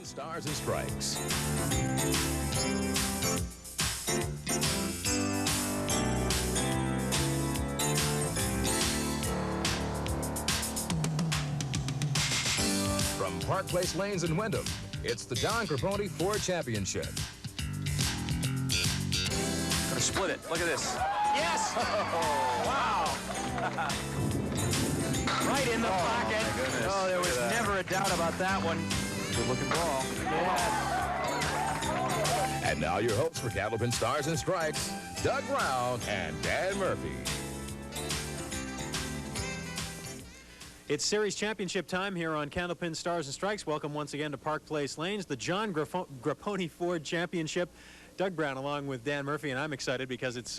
Stars and Strikes. From Park Place Lanes in Wyndham, it's the John Grapponi Ford Championship. Gonna split it. Look at this. Yes! Oh, wow. Right in the pocket. Oh, there was never a doubt about that one. Good looking ball. Yes. And now your hosts for Candlepin Stars and Strikes, Doug Brown and Dan Murphy. It's series championship time here on Candlepin Stars and Strikes. Welcome once again to Park Place Lanes, the John Grapponi Ford Championship. Doug Brown along with Dan Murphy, and I'm excited because it's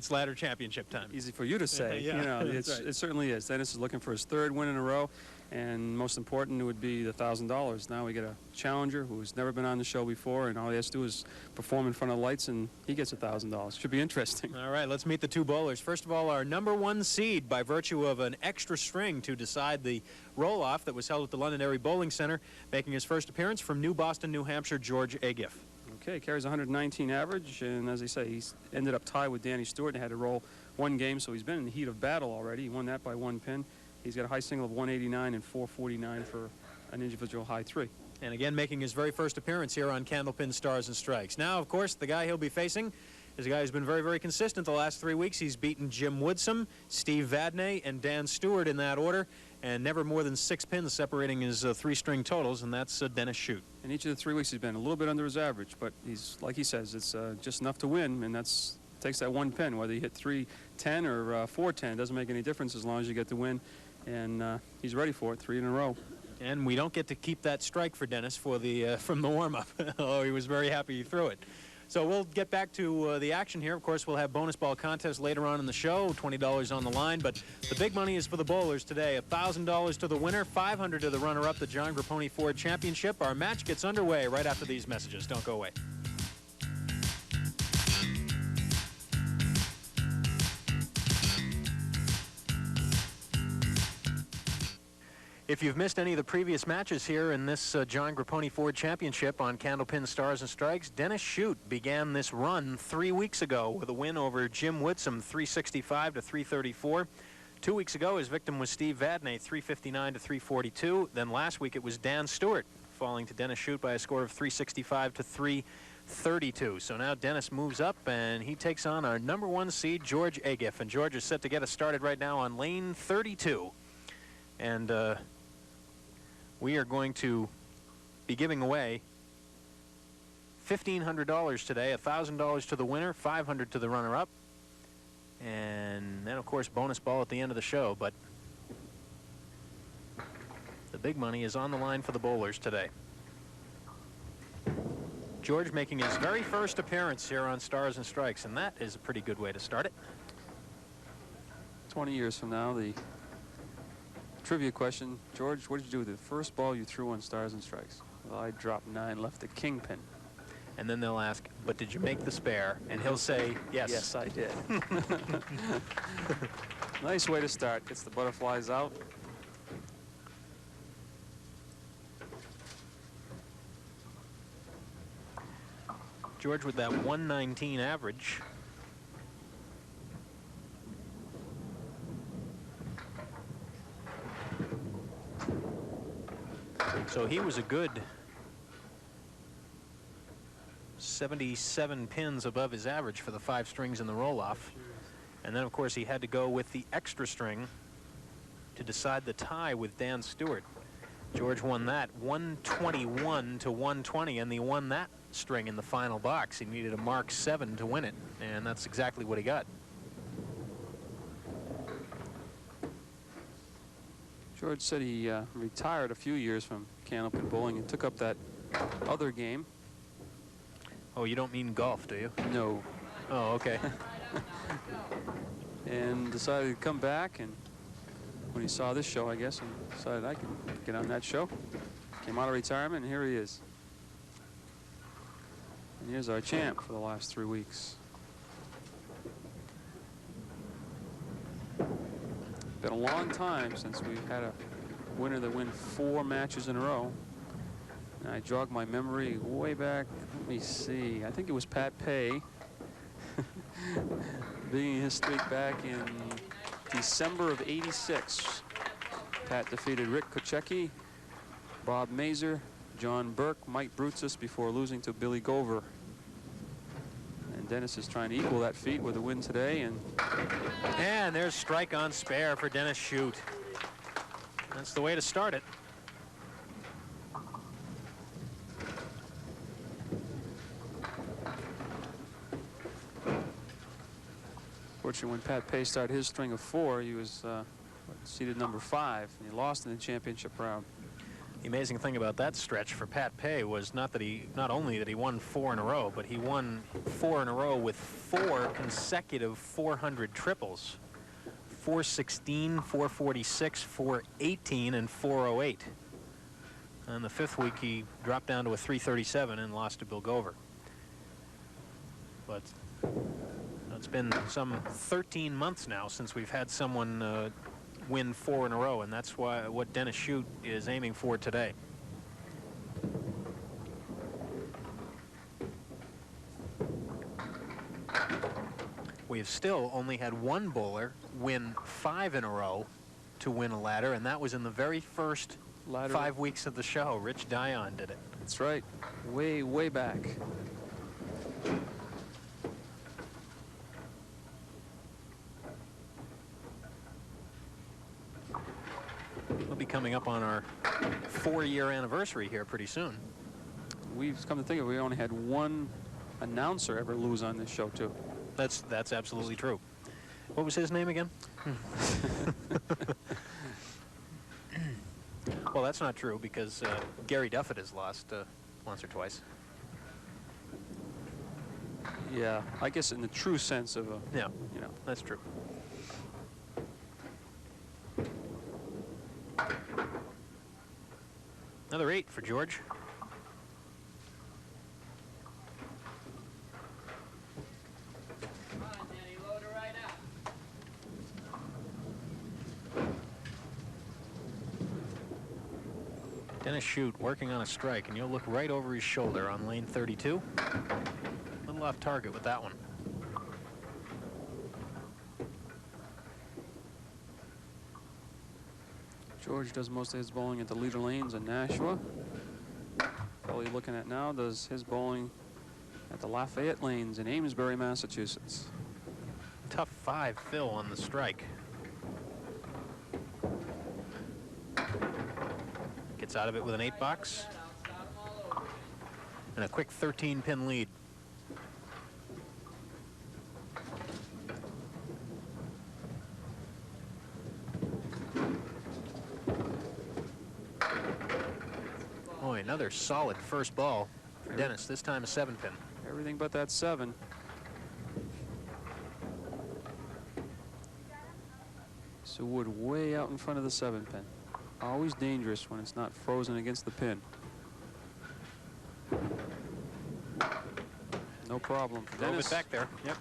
ladder championship time. Easy for you to say. Yeah, you know, right. it certainly is. Dennis is looking for his third win in a row, and most important, it would be the $1,000. Now we get a challenger who's never been on the show before, and all he has to do is perform in front of the lights, and he gets $1,000. Should be interesting. All right, let's meet the two bowlers. First of all, our #1 seed by virtue of an extra string to decide the roll-off that was held at the Londonderry Bowling Center, making his first appearance from New Boston, New Hampshire, George Ageieff. Okay, carries 119 average, and as they say, he's ended up tied with Danny Stewart and had to roll one game, so he's been in the heat of battle already. He won that by one pin. He's got a high single of 189 and 449 for an individual high three. And again, making his very first appearance here on Candlepin Stars and Strikes. Now, of course, the guy he'll be facing is a guy who's been very, very consistent the last 3 weeks. He's beaten Jim Woodsum, Steve Vadnais, and Dan Stewart in that order, and never more than 6 pins separating his three-string totals, and that's Dennis Shute. In each of the 3 weeks, he's been a little bit under his average, but he's, like he says, it's just enough to win, and that's takes that one pin. Whether you hit 310 or 410, doesn't make any difference as long as you get the win, and he's ready for it, 3 in a row. And we don't get to keep that strike for Dennis for the from the warm-up. Oh, he was very happy he threw it. So we'll get back to the action here. Of course, we'll have bonus ball contests later on in the show, $20 on the line. But the big money is for the bowlers today. $1,000 to the winner, $500 to the runner-up, the John Grapponi Ford Championship. Our match gets underway right after these messages. Don't go away. If you've missed any of the previous matches here in this John Grapponi Ford Championship on Candlepin Stars and Strikes, Dennis Shute began this run 3 weeks ago with a win over Jim Woodsum, 365 to 334. 2 weeks ago, his victim was Steve Vadnais, 359 to 342. Then last week, it was Dan Stewart, falling to Dennis Shute by a score of 365 to 332. So now Dennis moves up, and he takes on our #1 seed, George Ageieff. And George is set to get us started right now on lane 32. And we are going to be giving away $1,500 today, $1,000 to the winner, $500 to the runner-up, and then, of course, bonus ball at the end of the show. But the big money is on the line for the bowlers today. George making his very first appearance here on Stars and Strikes, and that is a pretty good way to start it. 20 years from now, the trivia question, George, what did you do with the first ball you threw on Stars and Strikes? Well, I dropped 9, left the kingpin. And then they'll ask, but did you make the spare? And he'll say, yes. Yes, I did. Nice way to start. Gets the butterflies out. George with that 119 average. So he was a good 77 pins above his average for the 5 strings in the roll-off. And then, of course, he had to go with the extra string to decide the tie with Dan Stewart. George won that 121 to 120, and he won that string in the final box. He needed a Mark 7 to win it, and that's exactly what he got. George said he retired a few years from Candlepin bowling and took up that other game. Oh, you don't mean golf, do you? No. Oh, okay. And decided to come back, and when he saw this show, I guess, and decided I could get on that show. Came out of retirement, and here he is. And here's our champ for the last 3 weeks. Been a long time since we've had a winner that win 4 matches in a row. And I jog my memory way back. Let me see. I think it was Pat Pay. Beginning his streak back in December of '86. Pat defeated Rick Kochecki, Bob Mazer, John Burke, Mike Brutus before losing to Billy Gover. And Dennis is trying to equal that feat with a win today. And there's strike on spare for Dennis Shute. That's the way to start it. Fortunately, when Pat Pay started his string of 4, he was seeded number 5, and he lost in the championship round. The amazing thing about that stretch for Pat Pay was not only that he won 4 in a row, but he won 4 in a row with 4 consecutive 400 triples. 416, 446, 418, and 408. On the 5th week, he dropped down to a 337 and lost to Bill Gover. But it's been some 13 months now since we've had someone win 4 in a row, and that's what Dennis Shute is aiming for today. We have still only had one bowler win 5 in a row to win a ladder, and that was in the very first 5 weeks of the show. Rich Dion did it. That's right. Way, way back. We'll be coming up on our 4-year anniversary here pretty soon. We've come to think of it, we only had one announcer ever lose on this show, too. That's absolutely true. What was his name again? Well, that's not true, because Gary Duffett has lost once or twice. Yeah, I guess in the true sense of a... Yeah, you know. That's true. Another 8 for George. Come on, Danny, load her right up. Dennis Shute working on a strike, and you'll look right over his shoulder on lane 32. A little off target with that one. George does most of his bowling at the leader lanes in Nashua. Probably looking at now does his bowling at the Lafayette lanes in Amesbury, Massachusetts. Tough 5 fill on the strike. Gets out of it with an 8 box and a quick 13-pin lead. Boy, another solid first ball for Dennis, this time a 7-pin. Everything but that 7. So Wood way out in front of the 7-pin. Always dangerous when it's not frozen against the pin. No problem. Drove it back there. Yep.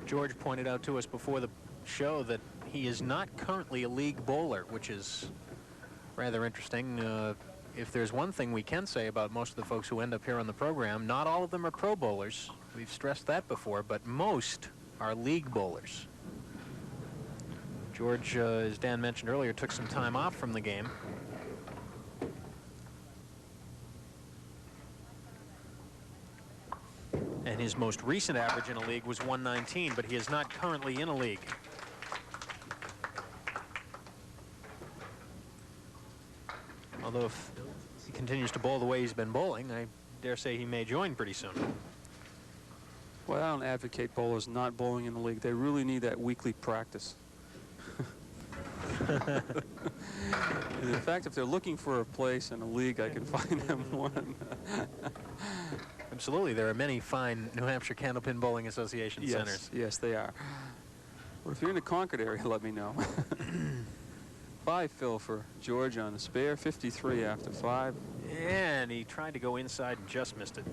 George pointed out to us before the show that he is not currently a league bowler, which is rather interesting. If there's one thing we can say about most of the folks who end up here on the program, not all of them are pro bowlers. We've stressed that before, but most are league bowlers. George, as Dan mentioned earlier, took some time off from the game. And his most recent average in a league was 119, but he is not currently in a league. Although if he continues to bowl the way he's been bowling, I dare say he may join pretty soon. Well, I don't advocate bowlers not bowling in the league. They really need that weekly practice. And in fact, if they're looking for a place in a league, I can find them one. Absolutely. There are many fine New Hampshire Candlepin Bowling Association centers. Yes, they are. Well, if you're in the Concord area, let me know. 5 fill for George on the spare, 53 after 5. And he tried to go inside and just missed it.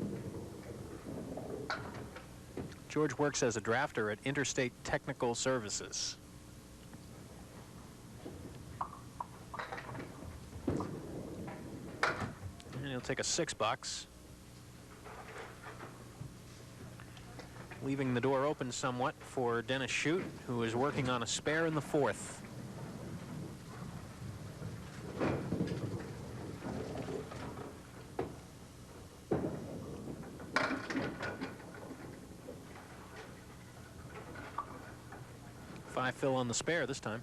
George works as a drafter at Interstate Technical Services. And he'll take a 6-box. Leaving the door open somewhat for Dennis Shute, who is working on a spare in the 4th. Five fill on the spare this time.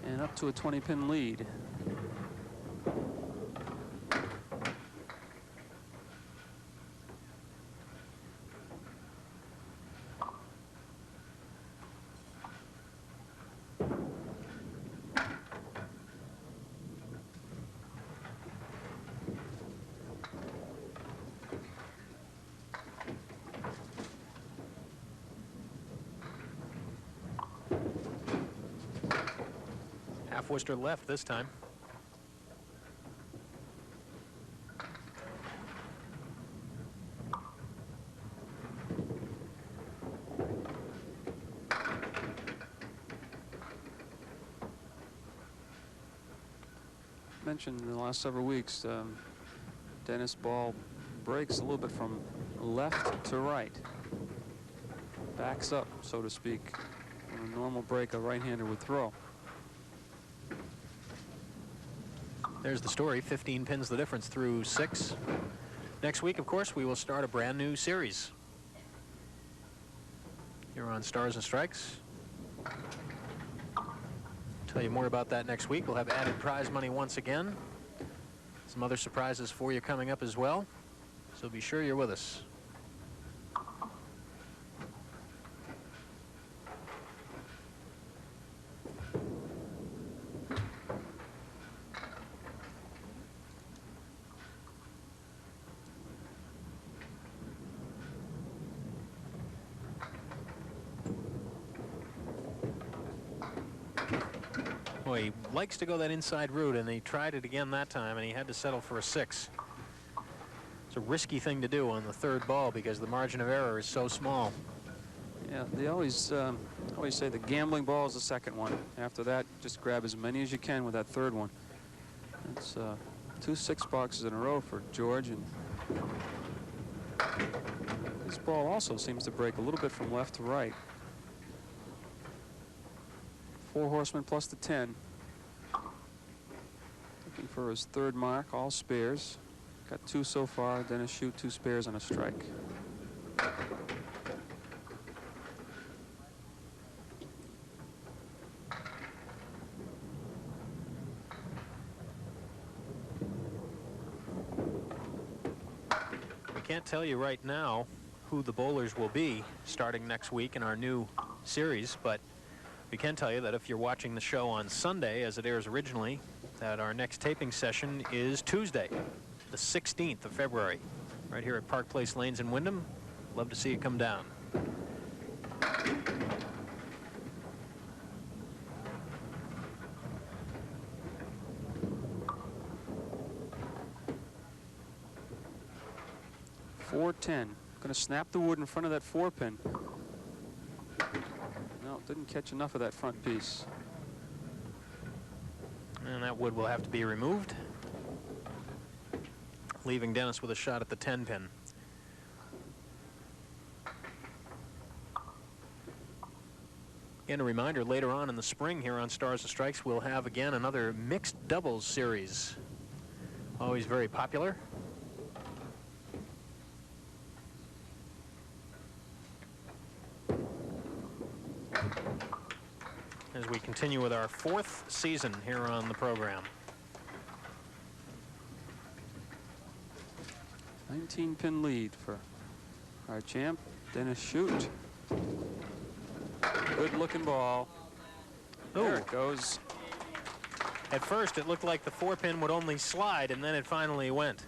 And up to a 20-pin lead. Half Worcester left this time. Mentioned in the last several weeks, Dennis ball breaks a little bit from left to right. Backs up, so to speak. On a normal break, a right-hander would throw. There's the story. 15 pins the difference through 6. Next week, of course, we will start a brand new series here on Stars and Strikes. Tell you more about that next week. We'll have added prize money once again. Some other surprises for you coming up as well. So be sure you're with us. He likes to go that inside route, and he tried it again that time, and he had to settle for a 6. It's a risky thing to do on the 3rd ball because the margin of error is so small. Yeah, they always say the gambling ball is the 2nd one. After that, just grab as many as you can with that 3rd one. It's 2 6-boxes in a row for George, and this ball also seems to break a little bit from left to right. 4 horsemen plus the 10. Looking for his 3rd mark, all spares. Got 2 so far. Dennis Shute 2 spares on a strike. We can't tell you right now who the bowlers will be starting next week in our new series, but we can tell you that if you're watching the show on Sunday, as it airs originally, that our next taping session is Tuesday, the 16th of February, right here at Park Place Lanes in Wyndham. Love to see you come down. .410. Going to snap the wood in front of that 4-pin. No, didn't catch enough of that front piece. And that wood will have to be removed, leaving Dennis with a shot at the 10-pin. Again, a reminder, later on in the spring here on Stars and Strikes, we'll have again another mixed doubles series. Always very popular. As we continue with our 4th season here on the program. 19-pin lead for our champ, Dennis Shute. Good-looking ball. There it goes. At first, it looked like the 4-pin would only slide, and then it finally went.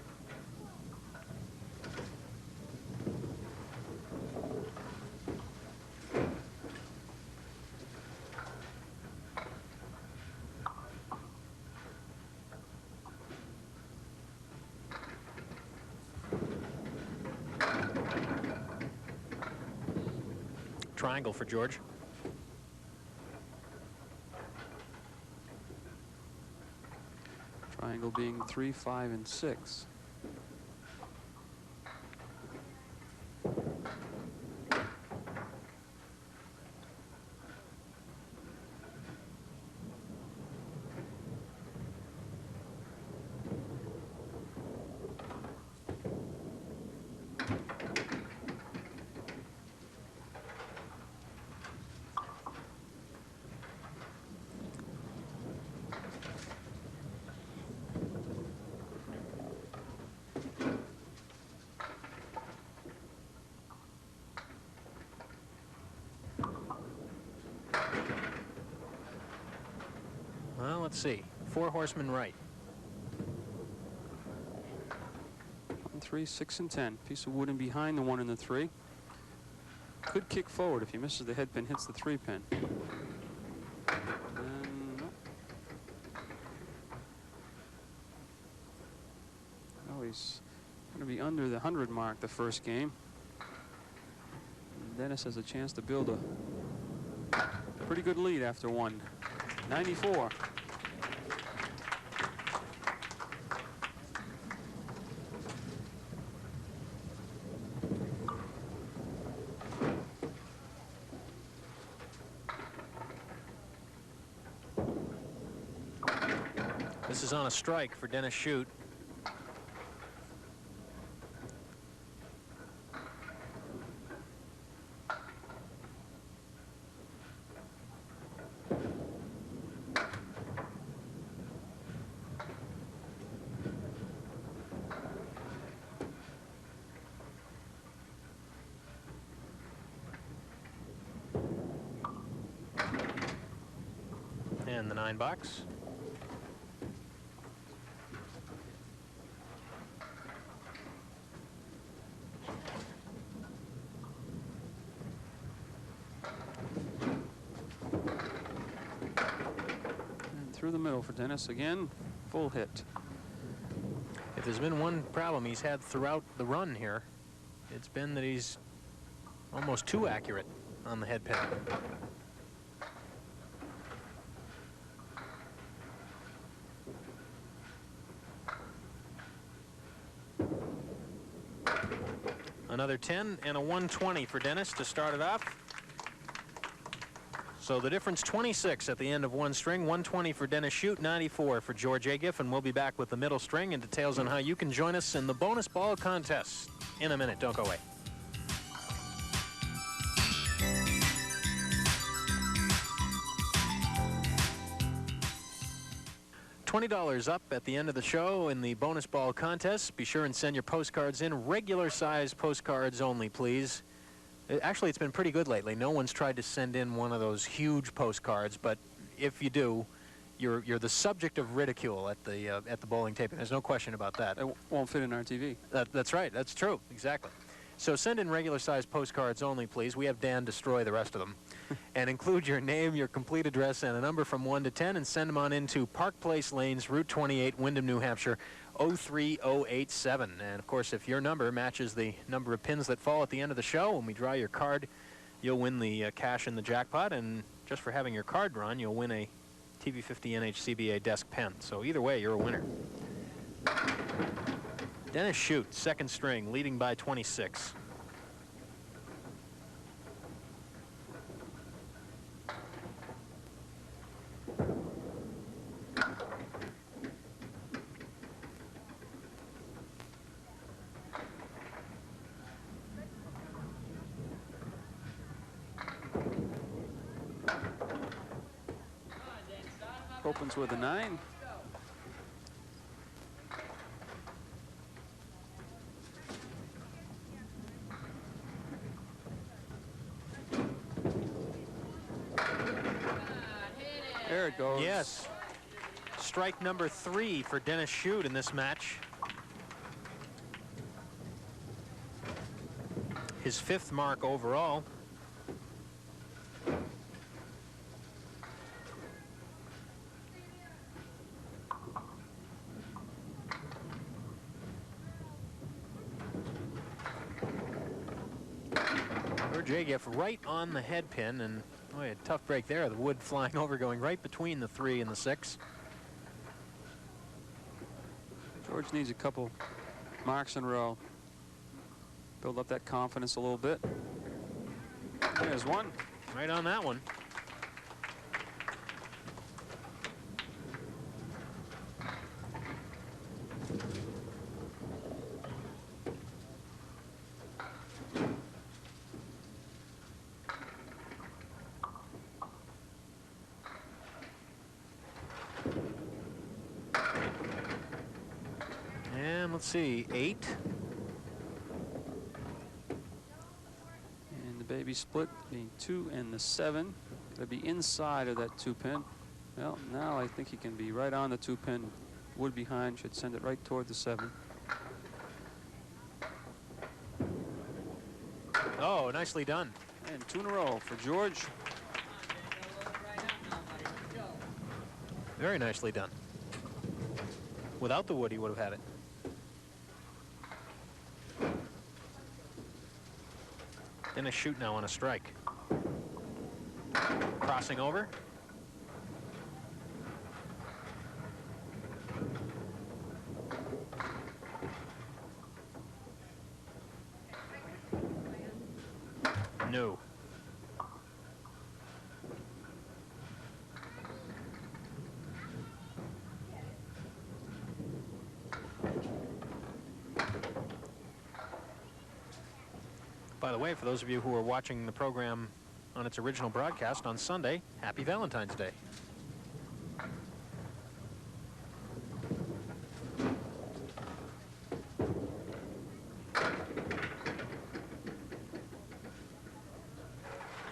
triangle for George. Triangle being 3, 5, and 6. Well, let's see. 4 horsemen right. 1, 3, 6, and 10. Piece of wood in behind the 1 and the 3. Could kick forward if he misses the head pin, hits the 3 pin. And no, he's going to be under the 100 mark the first game. And Dennis has a chance to build a pretty good lead after 194. This is on a strike for Dennis Shute. And the 9 box. Through the middle for Dennis again, full hit. If there's been one problem he's had throughout the run here, it's been that he's almost too accurate on the head pin. Another 10 and a 120 for Dennis to start it off. So the difference 26 at the end of one string, 120 for Dennis Shute, 94 for George Ageieff, and we'll be back with the middle string and details on how you can join us in the bonus ball contest in a minute. Don't go away. $20 up at the end of the show in the bonus ball contest. Be sure and send your postcards in. Regular size postcards only, please. Actually, it's been pretty good lately. No one's tried to send in one of those huge postcards, but if you do, you're the subject of ridicule at the bowling taping. There's no question about that. It won't fit in our TV. That's right. That's true. Exactly. So send in regular-sized postcards only, please. We have Dan destroy the rest of them. And include your name, your complete address, and a number from 1 to 10, and send them on into Park Place Lanes, Route 28, Windham, New Hampshire, 03087. And, of course, if your number matches the number of pins that fall at the end of the show, when we draw your card, you'll win the cash in the jackpot. And just for having your card drawn, you'll win a TV50 NHCBA desk pen. So either way, you're a winner. Dennis Shute, second string, leading by 26. Opens with a 9. There it goes. Yes. Strike number 3 for Dennis Shute in this match. His 5th mark overall. George Ageieff right on the head pin, and boy, a tough break there. The wood flying over, going right between the 3 and the 6. George needs a couple marks in a row. Build up that confidence a little bit. There's one. Right on that one. And let's see, 8. And the baby split being 2 and the 7. It'll be inside of that 2 pin. Well, now I think he can be right on the 2 pin. Wood behind should send it right toward the 7. Oh, nicely done. And 2 in a row for George. Very nicely done. Without the wood, he would have had it. Dennis Shute now on a strike. Crossing over. No. By the way, for those of you who are watching the program on its original broadcast on Sunday, happy Valentine's Day.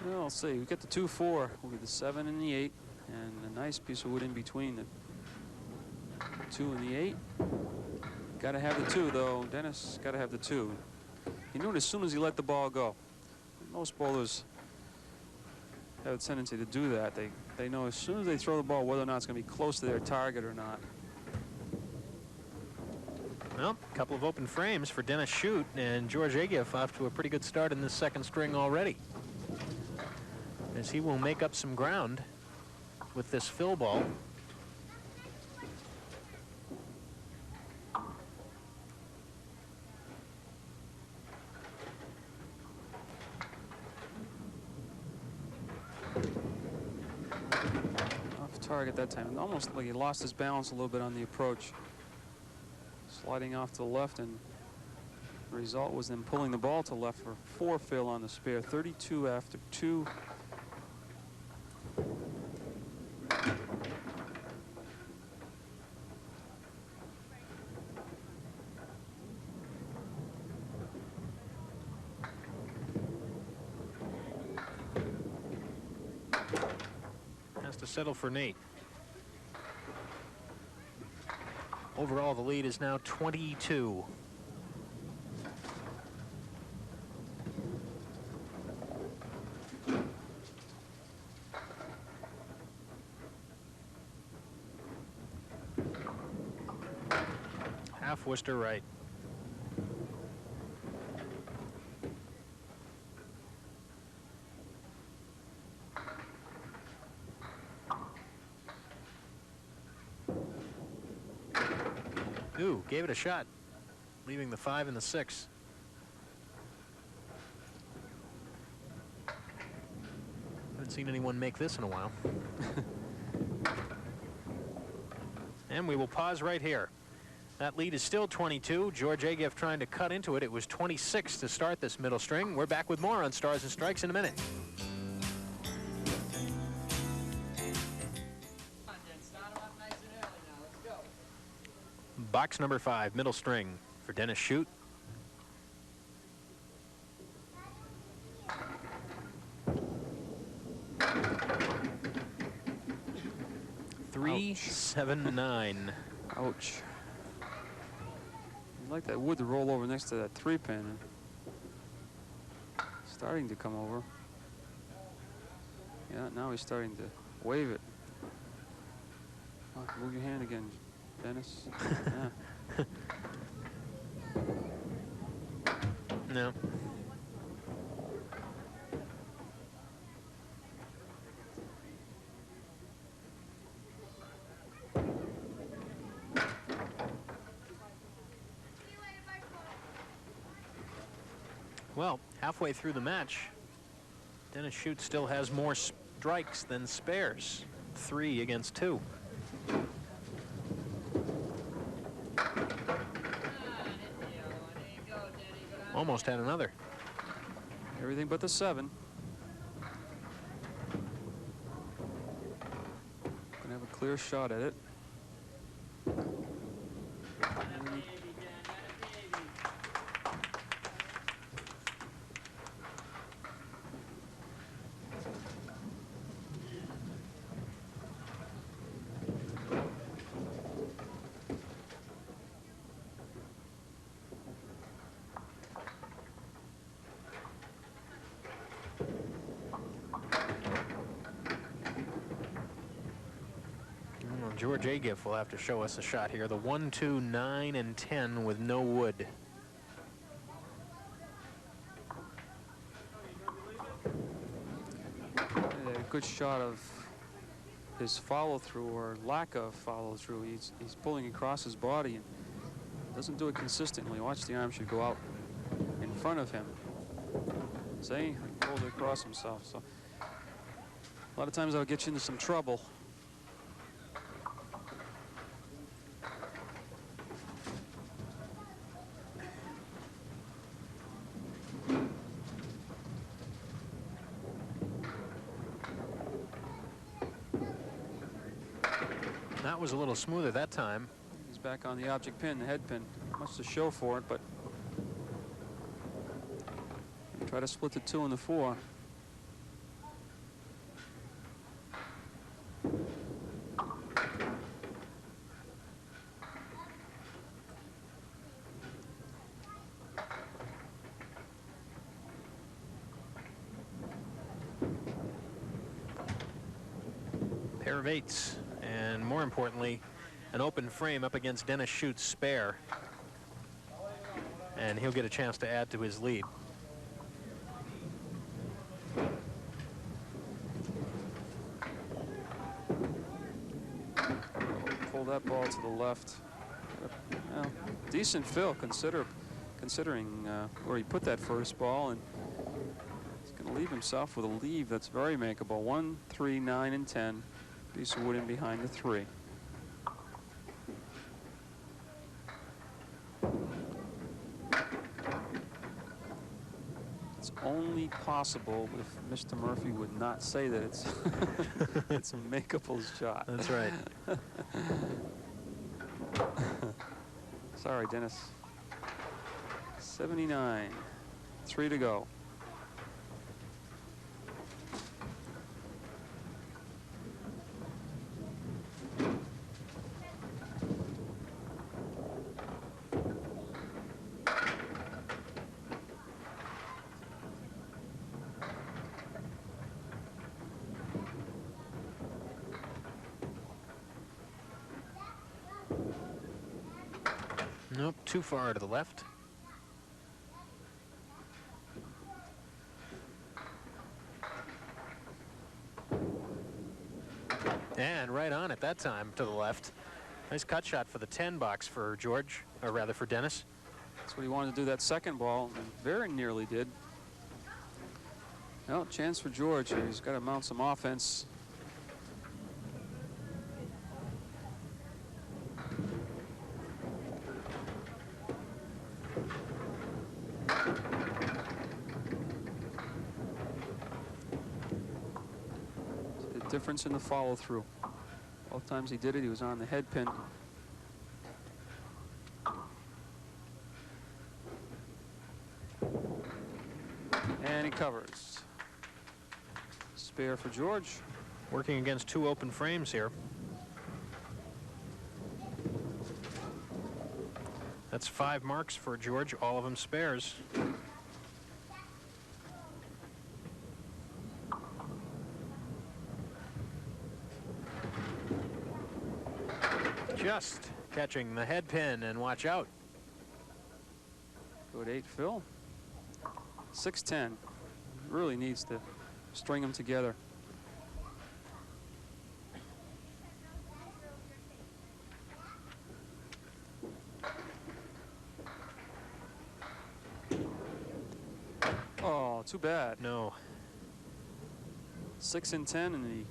Well, let's see. We get the 2-4 with the 7 and the 8, and a nice piece of wood in between the 2 and the 8. Got to have the 2, though. Dennis got to have the 2. He knew it as soon as he let the ball go. Most bowlers have a tendency to do that. They know as soon as they throw the ball whether or not it's going to be close to their target or not. Well, a couple of open frames for Dennis Shute, and George Ageieff off to a pretty good start in this second string already, as he will make up some ground with this fill ball. Off target that time. Almost like he lost his balance a little bit on the approach. Sliding off to the left, and the result was them pulling the ball to left for 4 fill on the spare. 32 after 2. Has to settle for Nate. Overall, the lead is now 22. Half Worcester right. Ooh, gave it a shot, leaving the 5 and the 6. Haven't seen anyone make this in a while. And we will pause right here. That lead is still 22. George Ageieff trying to cut into it. It was 26 to start this middle string. We're back with more on Stars and Strikes in a minute. Box number 5, middle string for Dennis Shute. Three, 7, 9. Ouch. I'd like that wood to roll over next to that 3 pin. Starting to come over. Yeah, now he's starting to wave it. Oh, move your hand again, Dennis. Yeah. No. Well, halfway through the match, Dennis Shute still has more strikes than spares. 3 against 2. Almost had another. Everything but the 7. Gonna have a clear shot at it. George Ageieff will have to show us a shot here. The 1, 2, 9, and 10 with no wood. A good shot of his follow-through or lack of follow-through. He's pulling across his body and doesn't do it consistently. Watch, the arm should go out in front of him. See, he pulled it across himself. So a lot of times that'll get you into some trouble. That was a little smoother that time. He's back on the object pin, the head pin. Much to show for it, but try to split the 2 and the 4. Pair of 8s. And more importantly, an open frame up against Dennis Shute's spare. And he'll get a chance to add to his lead. Pull that ball to the left. Well, decent fill considering where he put that first ball, and he's going to leave himself with a leave that's very makeable. 1, 3, 9, and 10. Piece of wood in behind the 3. It's only possible if Mr. Murphy would not say that it's it's a makeable shot. That's right. Sorry, Dennis. 79. 3 to go. Nope, too far to the left. And right on at that time to the left. Nice cut shot for the 10 box for George, or rather for Dennis. That's what he wanted to do that second ball, and very nearly did. Well, chance for George here. He's got to mount some offense. Difference in the follow-through. Both times he did it, he was on the head pin. And he covers. Spare for George. Working against 2 open frames here. That's 5 marks for George, all of them spares. Just catching the head pin, and watch out. Good 8 fill. 6-10. Really needs to string them together. Oh, too bad. No. 6 and 10, and he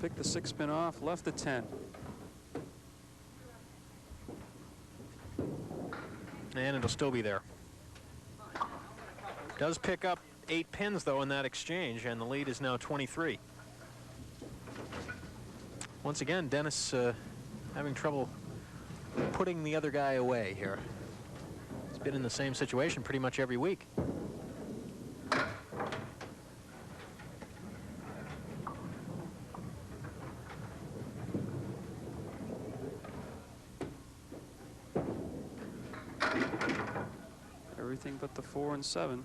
picked the 6 pin off, left the 10. And it'll still be there. Does pick up 8 pins, though, in that exchange, and the lead is now 23. Once again, Dennis having trouble putting the other guy away here. He's been in the same situation pretty much every week. Everything but the 4 and 7.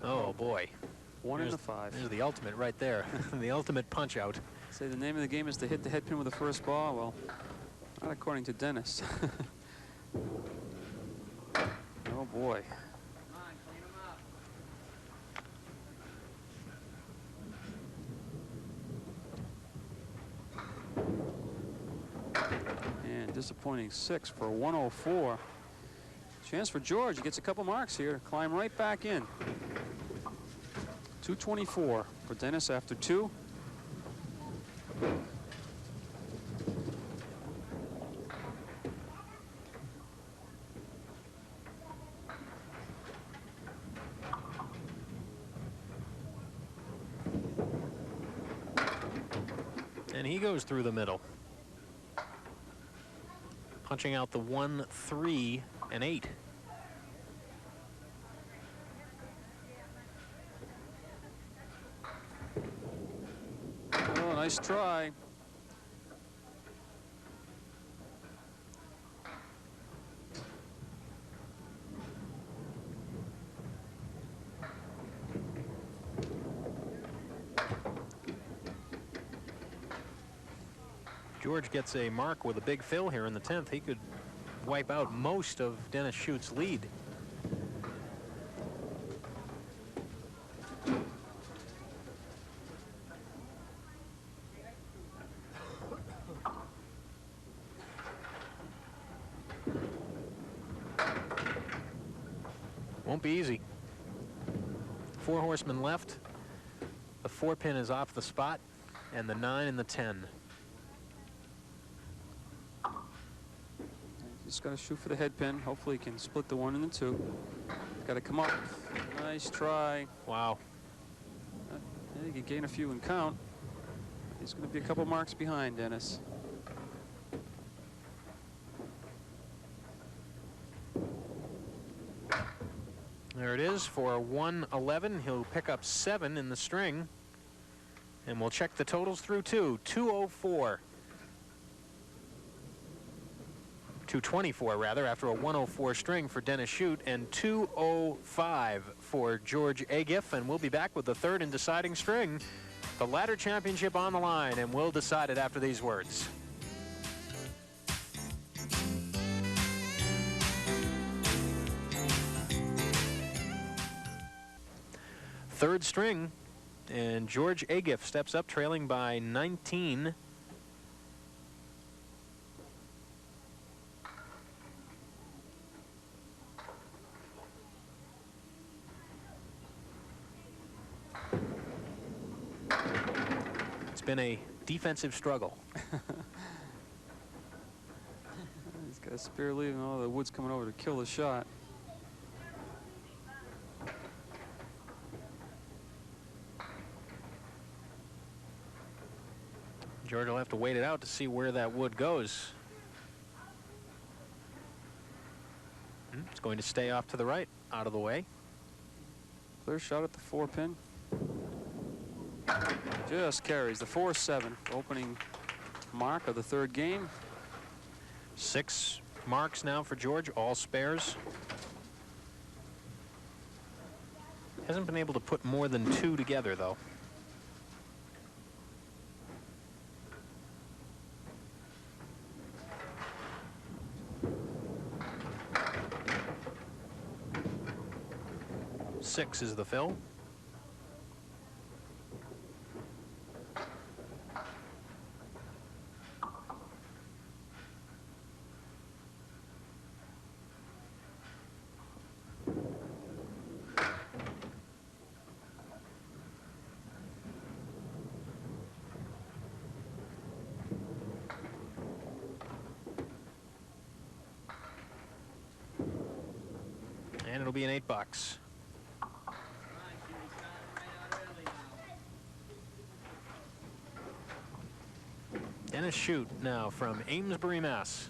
Oh, boy. 1 and the 5. There's the ultimate right there. The ultimate punch-out. Say the name of the game is to hit the head pin with the first ball. Well, not according to Dennis. Oh, boy. And disappointing 6 for 104. Chance for George. He gets a couple marks here to climb right back in. 224 for Dennis after 2. And he goes through the middle, punching out the 1, 3, and 8. Oh, nice try. George gets a mark with a big fill here in the 10th. He could wipe out most of Dennis Shute's lead. Won't be easy. 4 horsemen left. The 4 pin is off the spot, and the 9 and the 10. Just got to shoot for the head pin. Hopefully he can split the 1 and the 2. Got to come up. Nice try. Wow. He can gain a few and count. He's going to be a couple marks behind Dennis. There it is for 111. He'll pick up 7 in the string. And we'll check the totals through 204. 224 rather, after a 104 string for Dennis Shute, and 205 for George Ageieff. And we'll be back with the 3rd and deciding string. The ladder championship on the line, and we'll decide it after these words. Third string, and George Ageieff steps up, trailing by 19. It's been a defensive struggle. He's got a spare lead and all the wood's coming over to kill the shot. George will have to wait it out to see where that wood goes. It's going to stay off to the right, out of the way. Clear shot at the 4 pin. Just carries the 4-7 opening mark of the 3rd game. 6 marks now for George, all spares. Hasn't been able to put more than 2 together, though. 6 is the fill. And it'll be an $8. Dennis Shute now from Amesbury, Mass.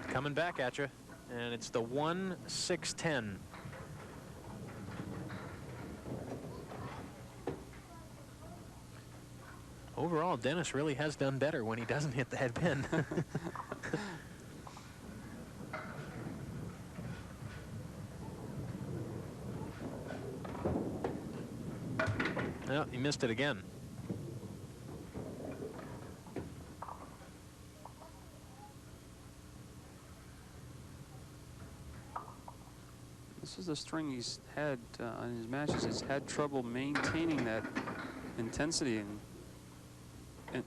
Coming back at you, and it's the 1-6-10. Overall, Dennis really has done better when he doesn't hit the head pin. Well, he missed it again. This is the string he's had in his matches. He's had trouble maintaining that intensity. And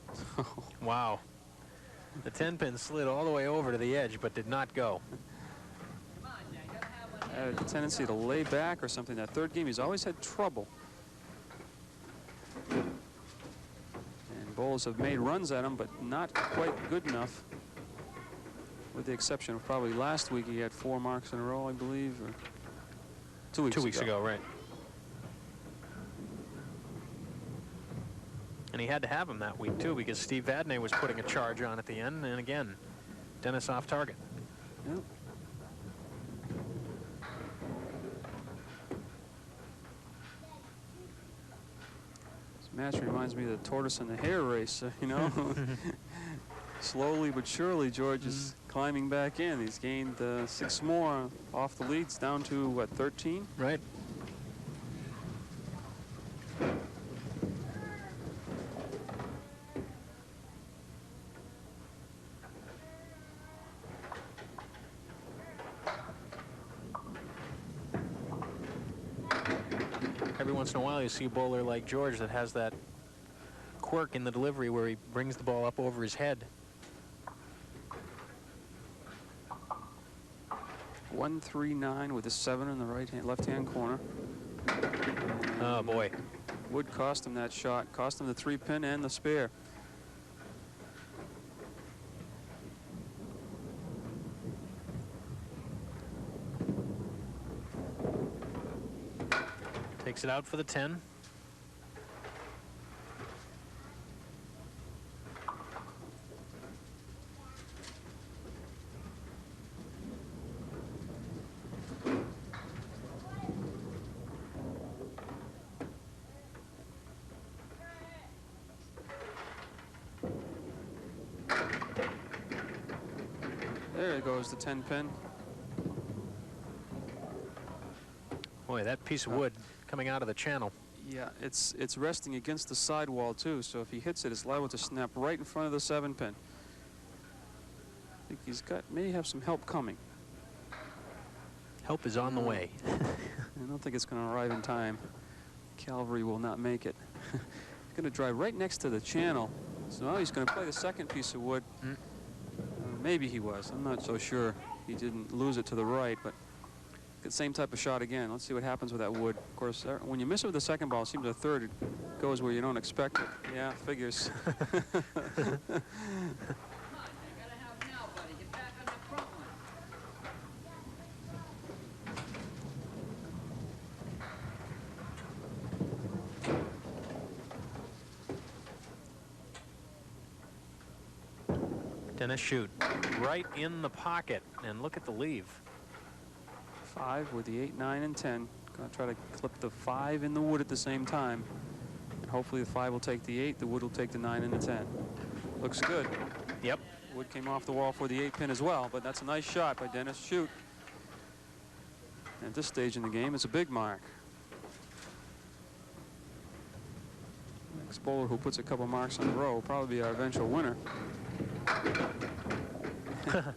Wow. The 10-pin slid all the way over to the edge, but did not go. Had a tendency to lay back or something. That third game, he's always had trouble. And bowlers have made runs at him, but not quite good enough. With the exception of probably last week, he had 4 marks in a row, I believe, or 2 weeks ago. 2 weeks ago, right. And he had to have him that week, too, because Steve Vadnais was putting a charge on at the end. And again, Dennis off target. Yep. This match reminds me of the tortoise and the hare race, you know. Slowly but surely, George is climbing back in. He's gained 6 more off the leads, down to, what, 13? Right. Every once in a while you see a bowler like George that has that quirk in the delivery where he brings the ball up over his head. 139 with a 7 in the left-hand corner. Oh boy. Would cost him that shot, cost him the 3-pin and the spare. Takes it out for the 10. There goes the 10-pin. Boy, that piece of wood coming out of the channel. Yeah, it's resting against the sidewall too, so if he hits it, it's liable to snap right in front of the 7-pin. I think he's may have some help coming. Help is on the way. I don't think it's going to arrive in time. Cavalry will not make it. He's going to drive right next to the channel, so now he's going to play the second piece of wood. Maybe he was. I'm not so sure. He didn't lose it to the right, but the same type of shot again. Let's see what happens with that wood. Of course, when you miss it with the second ball, it seems the third it goes where you don't expect it. Yeah, figures. Dennis Shute right in the pocket, and look at the leave. 5 with the 8, 9, and 10. Gonna try to clip the 5 in the wood at the same time. And hopefully the 5 will take the 8, the wood will take the 9 and the 10. Looks good. Yep. Wood came off the wall for the 8-pin as well, but that's a nice shot by Dennis Shute. At this stage in the game, it's a big mark. This bowler who puts a couple marks in a row will probably be our eventual winner.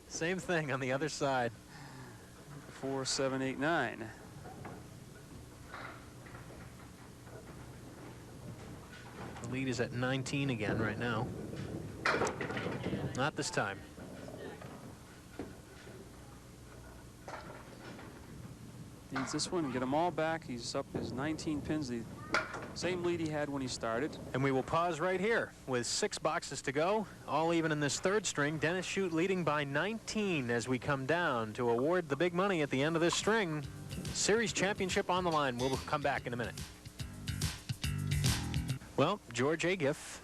Same thing on the other side. 4, 7, 8, 9. The lead is at 19 again right now. Not this time. Needs this one and get them all back. He's up his 19 pins, the same lead he had when he started. And we will pause right here with 6 boxes to go, all even in this third string. Dennis Shute leading by 19 as we come down to award the big money at the end of this string. Series championship on the line. We'll come back in a minute. Well, George Ageieff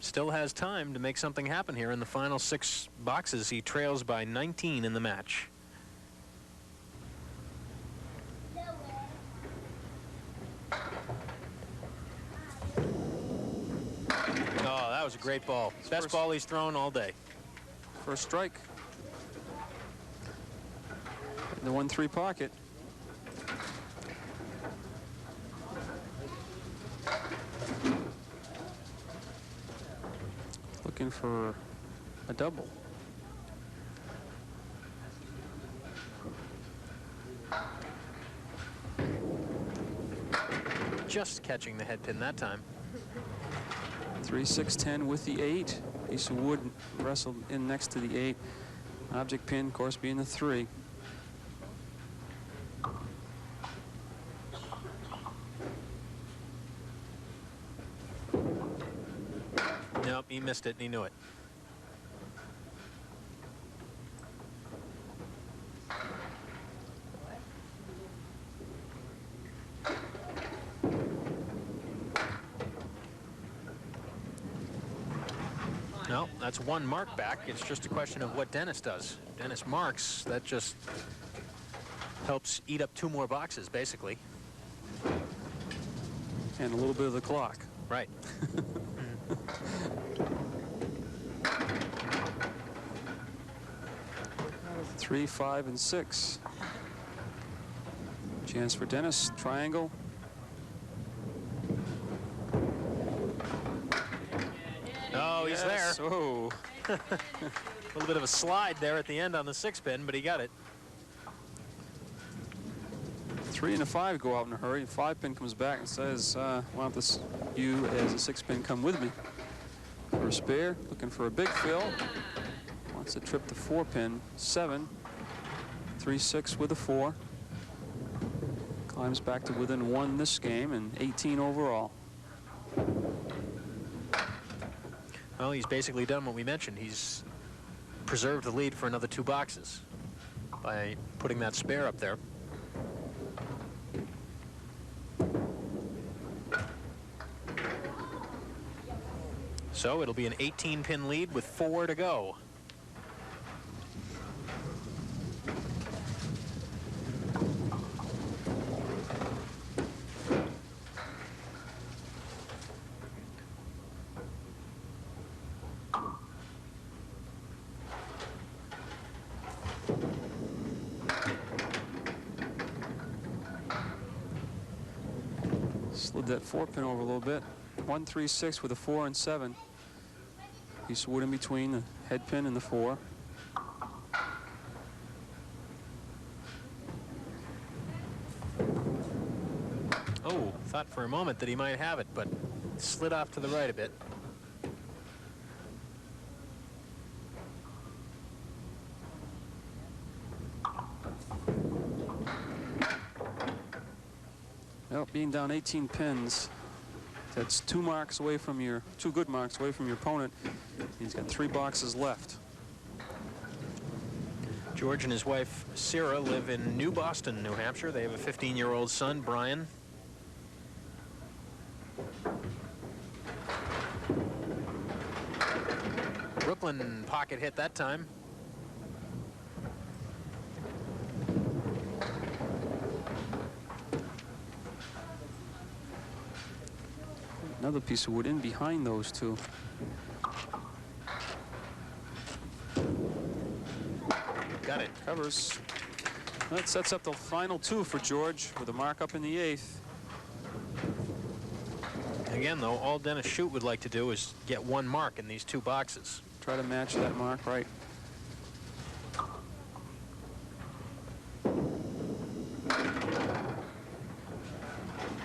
still has time to make something happen here in the final 6 boxes. He trails by 19 in the match. Oh, that was a great ball. Best ball he's thrown all day. First strike. In the 1-3 pocket. Looking for a double. Just catching the head pin that time. 3, 6, 10 with the 8. Piece of wood wrestled in next to the 8. Object pin, of course, being the 3. Nope, he missed it and he knew it. No, that's 1 mark back. It's just a question of what Dennis does. Dennis marks, that just helps eat up 2 more boxes, basically. And a little bit of the clock. Right. 3, 5, and 6. Chance for Dennis. Triangle. Oh, he's there. Oh. A little bit of a slide there at the end on the 6-pin, but he got it. 3 and a 5 go out in a hurry. 5-pin comes back and says, want this you as a 6-pin come with me. For a spare, looking for a big fill. Wants to trip the 4-pin. 7. 3, 6 with a 4. Climbs back to within 1 this game and 18 overall. Well, he's basically done what we mentioned. He's preserved the lead for another 2 boxes by putting that spare up there. So it'll be an 18-pin lead with 4 to go. Slid that 4-pin over a little bit. 1, 3, 6 with a 4 and 7. Piece of wood in between the head pin and the 4. Oh, thought for a moment that he might have it, but slid off to the right a bit. Well, being down 18 pins, that's 2 marks away from your, 2 good marks away from your opponent. He's got 3 boxes left. George and his wife, Sarah, live in New Boston, New Hampshire. They have a 15-year-old son, Brian. Brooklyn pocket hit that time. Another piece of wood in behind those 2. Got it. Covers. That sets up the final 2 for George with a mark up in the 8th. Again, though, all Dennis Shute would like to do is get one mark in these two boxes. Try to match that mark, right?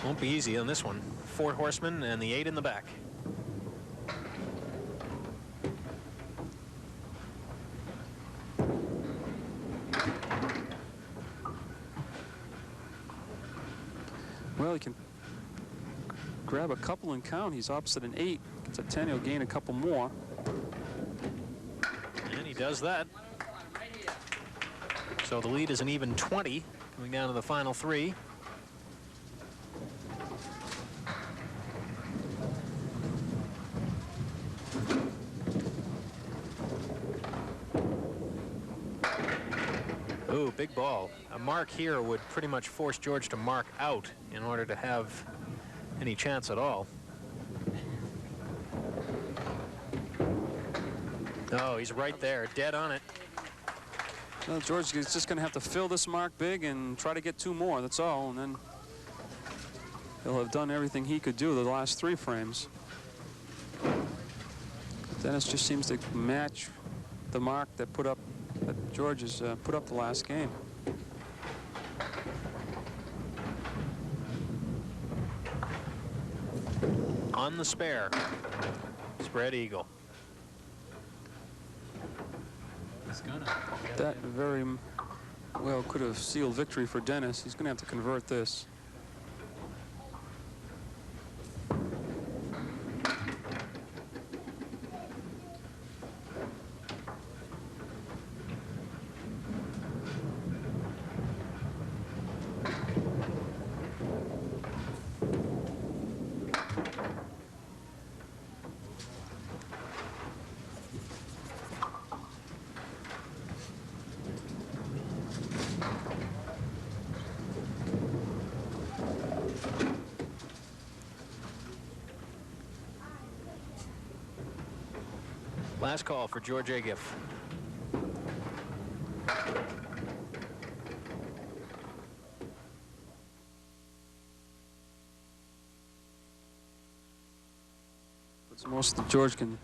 Won't be easy on this one. 4 horsemen and the 8 in the back. Well, he can grab a couple and count. He's opposite an 8. Gets a 10, he'll gain a couple more. And he does that. So the lead is an even 20, coming down to the final 3. Ooh, big ball. A mark here would pretty much force George to mark out in order to have any chance at all. Oh, he's right there, dead on it. Well, George is just going to have to fill this mark big and try to get 2 more, that's all, and then he'll have done everything he could do the last 3 frames. Dennis just seems to match the mark that George has put up the last game. On the spare, spread eagle. That very well could have sealed victory for Dennis. He's going to have to convert this. Last call for George Ageieff. It's most that George can